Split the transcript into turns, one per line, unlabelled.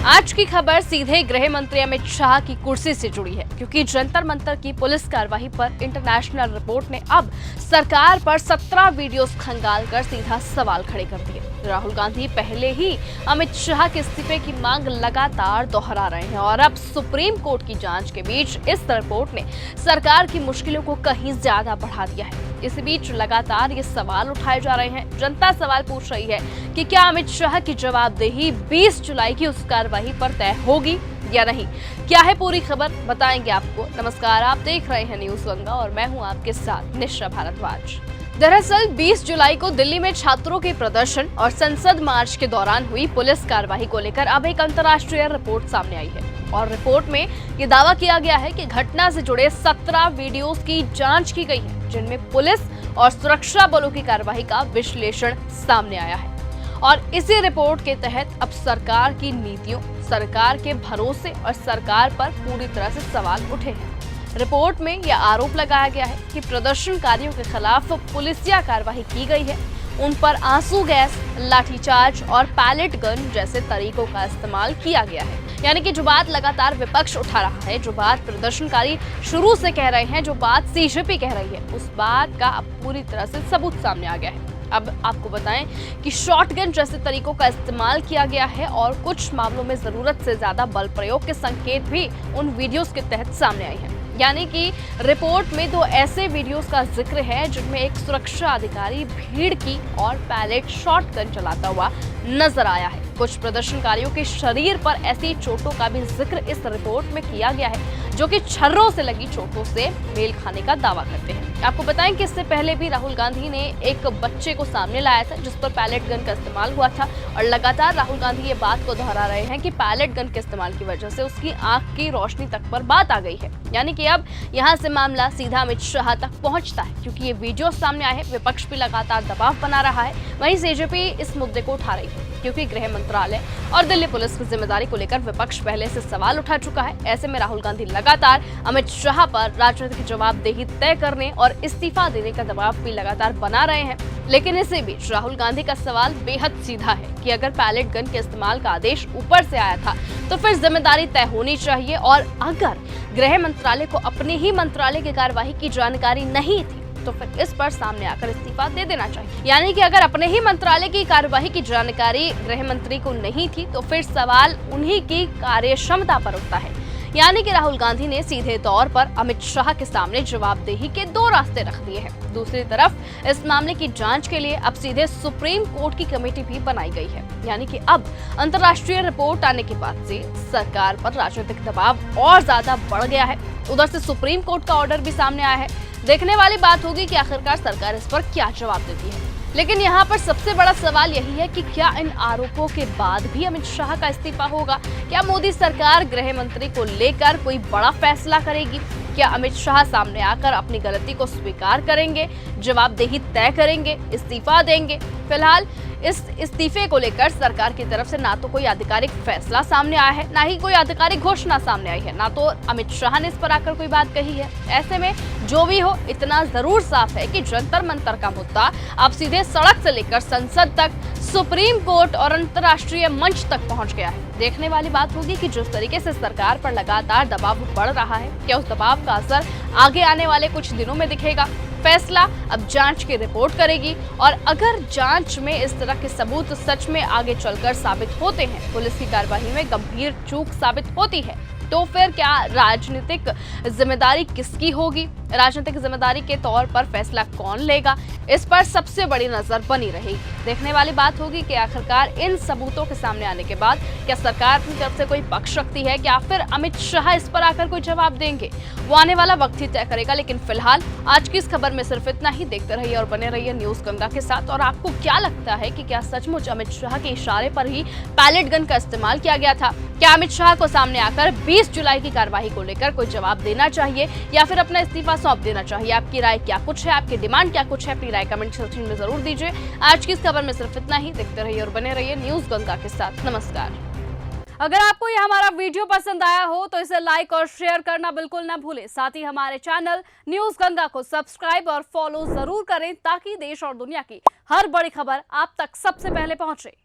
आज की खबर सीधे गृह मंत्री अमित शाह की कुर्सी से जुड़ी है, क्योंकि जंतर मंतर की पुलिस कार्रवाई पर इंटरनेशनल रिपोर्ट ने अब सरकार पर 17 वीडियोस खंगालकर सीधा सवाल खड़े कर दिए। राहुल गांधी पहले ही अमित शाह के इस्तीफे की मांग लगातार दोहरा रहे हैं और अब सुप्रीम कोर्ट की जांच के बीच इस रिपोर्ट ने सरकार की मुश्किलों को कहीं ज्यादा बढ़ा दिया है। इसी बीच लगातार ये सवाल उठाए जा रहे हैं। जनता सवाल पूछ रही है कि क्या अमित शाह की जवाबदेही 20 जुलाई की उस कार्रवाई पर तय होगी या नहीं। क्या है पूरी खबर, बताएंगे आपको। नमस्कार, आप देख रहे हैं न्यूज गंगा और मैं हूं आपके साथ निशा भारद्वाज। दरअसल 20 जुलाई को दिल्ली में छात्रों के प्रदर्शन और संसद मार्च के दौरान हुई पुलिस कार्रवाई को लेकर अब एक अंतर्राष्ट्रीय रिपोर्ट सामने आई है और रिपोर्ट में ये दावा किया गया है कि घटना से जुड़े 17 वीडियोस की जांच की गई है, जिनमें पुलिस और सुरक्षा बलों की कार्रवाई का विश्लेषण सामने आया है। और इसी रिपोर्ट के तहत अब सरकार की नीतियों, सरकार के भरोसे और सरकार पर पूरी तरह से सवाल उठे हैं। रिपोर्ट में यह आरोप लगाया गया है कि प्रदर्शनकारियों के खिलाफ पुलिसिया कार्रवाई की गई है, उन पर आंसू गैस, लाठीचार्ज और पैलेट गन जैसे तरीकों का इस्तेमाल किया गया है। यानी कि जो बात लगातार विपक्ष उठा रहा है, जो बात प्रदर्शनकारी शुरू से कह रहे हैं, जो बात सीजेपी कह रही है, उस बात का अब पूरी तरह से सबूत सामने आ गया है। अब आपको बताएं कि शॉटगन जैसे तरीकों का इस्तेमाल किया गया है और कुछ मामलों में जरूरत से ज्यादा बल प्रयोग के संकेत भी उन वीडियोस के तहत सामने आई हैं। यानी कि रिपोर्ट में 2 ऐसे वीडियोस का जिक्र है जिनमें एक सुरक्षा अधिकारी भीड़ की और पैलेट शॉटगन चलाता हुआ नजर आया है। कुछ प्रदर्शनकारियों के शरीर पर ऐसी चोटों का भी जिक्र इस रिपोर्ट में किया गया है, जो कि छर्रों से लगी चोटों से मेल खाने का दावा करते हैं। आपको बताएं कि इससे पहले भी राहुल गांधी ने एक बच्चे को सामने लाया था जिस पर पैलेट गन का इस्तेमाल हुआ था और लगातार राहुल गांधी ये बात को दोहरा रहे हैं कि पैलेट गन के इस्तेमाल की वजह से उसकी आंख की रोशनी तक पर बात आ गई है। यानी कि अब यहाँ से मामला सीधा अमित शाह तक पहुंचता है, क्योंकि ये वीडियो सामने आए हैं। विपक्ष भी लगातार दबाव बना रहा है, वहीं सीजेपी इस मुद्दे को उठा रही है, क्योंकि गृह मंत्रालय और दिल्ली पुलिस की जिम्मेदारी को लेकर विपक्ष पहले से सवाल उठा चुका है। ऐसे में राहुल गांधी लगातार अमित शाह पर राजनीतिक जवाबदेही तय करने और इस्तीफा देने का दबाव भी लगातार बना रहे हैं। लेकिन इसी बीच राहुल गांधी का सवाल बेहद सीधा है कि अगर पैलेट गन के इस्तेमाल का आदेश ऊपर से आया था तो फिर जिम्मेदारी तय होनी चाहिए, और अगर गृह मंत्रालय को अपने ही मंत्रालय की कार्रवाई की जानकारी नहीं थी तो फिर इस पर सामने आकर इस्तीफा दे देना चाहिए। यानी कि अगर अपने ही मंत्रालय की कार्यवाही की जानकारी गृह मंत्री को नहीं थी तो फिर सवाल उन्हीं की कार्यक्षमता पर उठता है। यानी कि राहुल गांधी ने सीधे तौर पर अमित शाह के सामने जवाबदेही के 2 रास्ते रख दिए हैं। दूसरी तरफ इस मामले की जांच के लिए अब सीधे सुप्रीम कोर्ट की कमेटी भी बनाई गई है। यानी कि अब अंतर्राष्ट्रीय रिपोर्ट आने के बाद से सरकार पर राजनीतिक दबाव और ज्यादा बढ़ गया है। उधर से सुप्रीम कोर्ट का ऑर्डर भी सामने आया है। देखने वाली बात होगी कि आखिरकार सरकार इस पर क्या जवाब देती है। लेकिन यहाँ पर सबसे बड़ा सवाल यही है कि क्या इन आरोपों के बाद भी अमित शाह का इस्तीफा होगा? क्या मोदी सरकार गृह मंत्री को लेकर कोई बड़ा फैसला करेगी? क्या अमित शाह सामने आकर अपनी गलती को स्वीकार करेंगे, जवाबदेही तय करेंगे, इस्तीफा देंगे? फिलहाल इस इस्तीफे को लेकर सरकार की तरफ से ना तो कोई आधिकारिक फैसला सामने आया है, ना ही कोई आधिकारिक घोषणा सामने आई है, ना तो अमित शाह ने इस पर आकर कोई बात कही है। ऐसे में जो भी हो, इतना जरूर साफ है कि जंतर मंतर का मुद्दा अब सीधे सड़क से लेकर संसद तक, सुप्रीम कोर्ट और अंतर्राष्ट्रीय मंच तक पहुंच गया है। देखने वाली बात होगी कि जिस तरीके से सरकार पर लगातार दबाव बढ़ रहा है, क्या उस दबाव का असर आगे आने वाले कुछ दिनों में दिखेगा? फैसला अब जांच की रिपोर्ट करेगी, और अगर जांच में इस तरह के सबूत सच में आगे चलकर साबित होते हैं, पुलिस की कार्रवाई में गंभीर चूक साबित होती है, तो फिर क्या राजनीतिक जिम्मेदारी किसकी होगी? राजनीतिक जिम्मेदारी के तौर पर फैसला कौन लेगा? इस पर सबसे बड़ी नजर बनी रहेगी। देखने वाली बात होगी कि आखिरकार इन सबूतों के सामने आने के बाद क्या सरकार अपनी तरफ से कोई पक्ष रखती है, क्या फिर अमित शाह इस पर आकर कोई जवाब देंगे? वो आने वाला वक्त ही तय करेगा। लेकिन फिलहाल आज की इस खबर में सिर्फ इतना ही। देखते रहिए और बने रहिए न्यूज गंगा के साथ। और आपको क्या लगता है कि क्या सचमुच अमित शाह के इशारे पर ही पैलेट गन का इस्तेमाल किया गया था? क्या अमित शाह को सामने आकर 20 जुलाई की कार्यवाही को लेकर कोई जवाब देना चाहिए या फिर अपना इस्तीफा सौंप देना चाहिए? आपकी राय क्या कुछ है? आपकी डिमांड क्या कुछ है? अपनी राय कमेंट सेक्शन में जरूर दीजिए। आज की इस खबर में सिर्फ इतना ही। देखते रहिए और बने रहिए न्यूज गंगा के साथ। नमस्कार। अगर आपको यह हमारा वीडियो पसंद आया हो तो इसे लाइक और शेयर करना बिल्कुल ना भूलें। साथ ही हमारे चैनल न्यूज गंगा को सब्सक्राइब और फॉलो जरूर करें, ताकि देश और दुनिया की हर बड़ी खबर आप तक सबसे पहले पहुंचे।